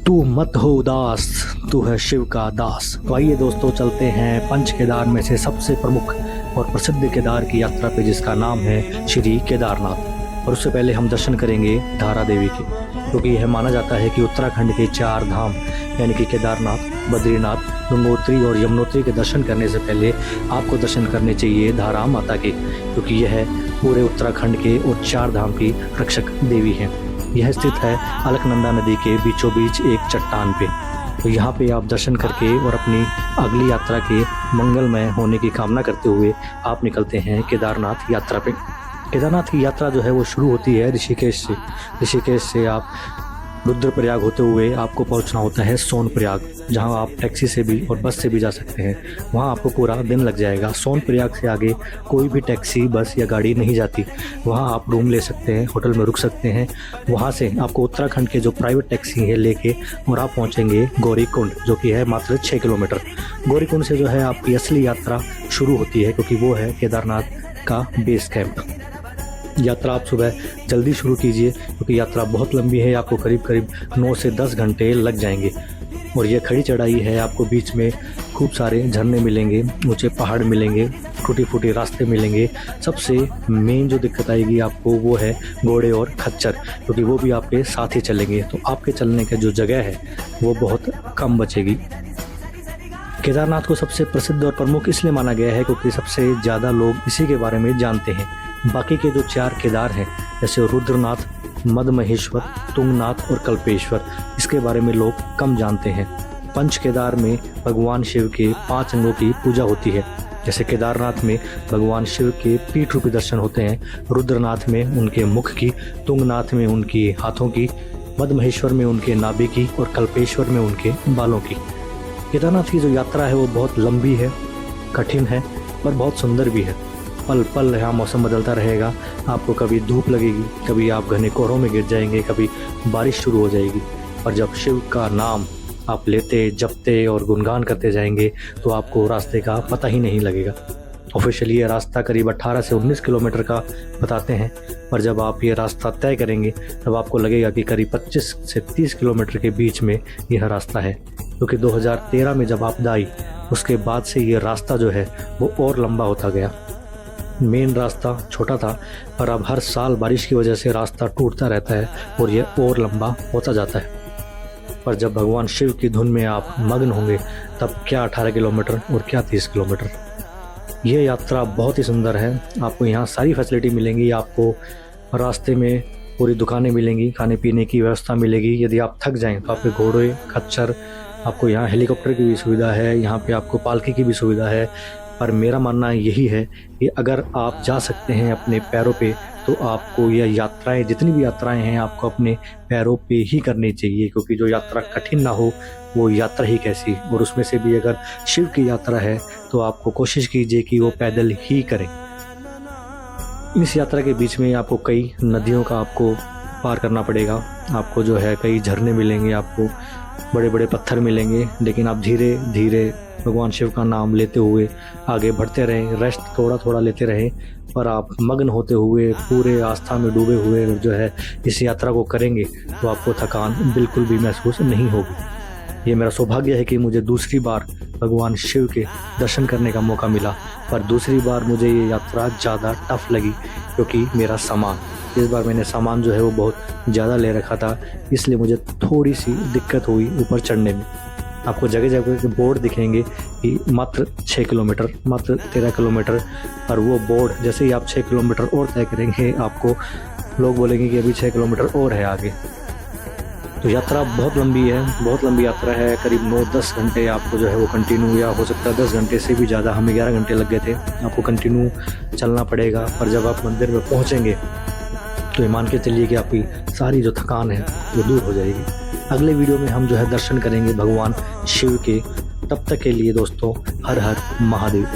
तू मत हो उदास, तू है शिव का दास। तो आइए दोस्तों, चलते हैं पंच केदार में से सबसे प्रमुख और प्रसिद्ध केदार की यात्रा पे, जिसका नाम है श्री केदारनाथ। और उससे पहले हम दर्शन करेंगे धारा देवी के, क्योंकि यह माना जाता है कि उत्तराखंड के 4 धाम यानी कि केदारनाथ, बद्रीनाथ, गंगोत्री और यमुनोत्री के दर्शन करने से पहले आपको दर्शन करने चाहिए धारा माता के, क्योंकि यह पूरे उत्तराखंड के और 4 धाम की रक्षक देवी हैं। यह स्थित है अलकनंदा नदी के बीचों बीच एक चट्टान पे। तो यहाँ पे आप दर्शन करके और अपनी अगली यात्रा के मंगलमय होने की कामना करते हुए आप निकलते हैं केदारनाथ यात्रा पे। केदारनाथ की यात्रा जो है वो शुरू होती है ऋषिकेश से। ऋषिकेश से आप रुद्रप्रयाग होते हुए आपको पहुंचना होता है सोनप्रयाग, जहां आप टैक्सी से भी और बस से भी जा सकते हैं। वहां आपको पूरा दिन लग जाएगा। सोनप्रयाग से आगे कोई भी टैक्सी, बस या गाड़ी नहीं जाती। वहां आप रूम ले सकते हैं, होटल में रुक सकते हैं। वहां से आपको उत्तराखंड के जो प्राइवेट टैक्सी है लेके और आप पहुंचेंगे गौरीकुंड, जो कि है मात्र 6 किलोमीटर। गौरीकुंड से जो है आपकी असली यात्रा शुरू होती है, क्योंकि वो है केदारनाथ का बेस कैंप। यात्रा आप सुबह जल्दी शुरू कीजिए, क्योंकि यात्रा बहुत लंबी है। आपको करीब करीब 9 से 10 घंटे लग जाएंगे और ये खड़ी चढ़ाई है। आपको बीच में खूब सारे झरने मिलेंगे, ऊंचे पहाड़ मिलेंगे, टूटी फूटी रास्ते मिलेंगे। सबसे मेन जो दिक्कत आएगी आपको वो है घोड़े और खच्चर, क्योंकि वो भी आपके साथ ही चलेंगे। तो आपके चलने का जो जगह है वो बहुत कम बचेगी। केदारनाथ को सबसे प्रसिद्ध और प्रमुख इसलिए माना गया है क्योंकि सबसे ज़्यादा लोग इसी के बारे में जानते हैं। बाकी के जो 4 केदार हैं, जैसे रुद्रनाथ, मदमहेश्वर, तुंगनाथ और कल्पेश्वर, इसके बारे में लोग कम जानते हैं। पंच केदार में भगवान शिव के 5 अंगों की पूजा होती है। जैसे केदारनाथ में भगवान शिव के पीठ रूपी दर्शन होते हैं, रुद्रनाथ में उनके मुख की, तुंगनाथ में उनकी हाथों की, मदमहेश्वर में उनके नाभि की और कल्पेश्वर में उनके बालों की। केदारनाथ की जो यात्रा है वो बहुत लंबी है, कठिन है और बहुत सुंदर भी है। पल पल यहाँ मौसम बदलता रहेगा। आपको कभी धूप लगेगी, कभी आप घने कोहरों में गिर जाएंगे, कभी बारिश शुरू हो जाएगी। और जब शिव का नाम आप लेते, जपते और गुणगान करते जाएंगे तो आपको रास्ते का पता ही नहीं लगेगा। ऑफिशियली ये रास्ता करीब 18 से 19 किलोमीटर का बताते हैं, पर जब आप ये रास्ता तय करेंगे तब आपको लगेगा कि करीब 25 से 30 किलोमीटर के बीच में यह रास्ता है। क्योंकि 2013 में जब आपदा आई, उसके बाद से ये रास्ता जो है वो और लंबा होता गया। मेन रास्ता छोटा था, पर अब हर साल बारिश की वजह से रास्ता टूटता रहता है और ये और लंबा होता जाता है। पर जब भगवान शिव की धुन में आप मग्न होंगे, तब क्या 18 किलोमीटर और क्या 30 किलोमीटर। ये यात्रा बहुत ही सुंदर है। आपको यहाँ सारी फैसिलिटी मिलेंगी। आपको रास्ते में पूरी दुकानें मिलेंगी, खाने पीने की व्यवस्था मिलेगी। यदि आप थक जाएं तो आपके घोड़े, खच्चर, आपको यहाँ हेलीकॉप्टर की भी सुविधा है, यहाँ पे आपको पालकी की भी सुविधा है। पर मेरा मानना यही है कि अगर आप जा सकते हैं अपने पैरों पे, तो आपको यह यात्राएं, जितनी भी यात्राएं हैं, आपको अपने पैरों पे ही करनी चाहिए। क्योंकि जो यात्रा कठिन ना हो वो यात्रा ही कैसी। और उसमें से भी अगर शिव की यात्रा है तो आपको कोशिश कीजिए कि वो पैदल ही करें। इस यात्रा के बीच में आपको कई नदियों का आपको पार करना पड़ेगा। आपको जो है कई झरने मिलेंगे, आपको बड़े बड़े पत्थर मिलेंगे, लेकिन आप धीरे धीरे भगवान शिव का नाम लेते हुए आगे बढ़ते रहें। रेस्ट थोड़ा थोड़ा लेते रहें, पर आप मग्न होते हुए, पूरे आस्था में डूबे हुए जो है इस यात्रा को करेंगे तो आपको थकान बिल्कुल भी महसूस नहीं होगी। ये मेरा सौभाग्य है कि मुझे दूसरी बार भगवान शिव के दर्शन करने का मौका मिला, पर दूसरी बार मुझे ये यात्रा ज़्यादा टफ लगी, क्योंकि मेरा सामान, इस बार मैंने सामान जो है वो बहुत ज़्यादा ले रखा था, इसलिए मुझे थोड़ी सी दिक्कत हुई ऊपर चढ़ने में। आपको जगह जगह के बोर्ड दिखेंगे कि मात्र 6 किलोमीटर, मात्र 13 किलोमीटर, और वो बोर्ड जैसे ही आप 6 किलोमीटर और तय करेंगे, आपको लोग बोलेंगे कि अभी 6 किलोमीटर और है आगे। तो यात्रा बहुत लंबी है, बहुत लंबी यात्रा है। करीब 9-10 घंटे आपको जो है वो कंटिन्यू, या हो सकता है 10 घंटे से भी ज़्यादा, हमें 11 घंटे लग गए थे, आपको कंटिन्यू चलना पड़ेगा। पर जब आप मंदिर में पहुँचेंगे तो ये मान के चलिए कि आपकी सारी जो थकान है वो दूर हो जाएगी। अगले वीडियो में हम जो है दर्शन करेंगे भगवान शिव के। तब तक के लिए दोस्तों, हर हर महादेव।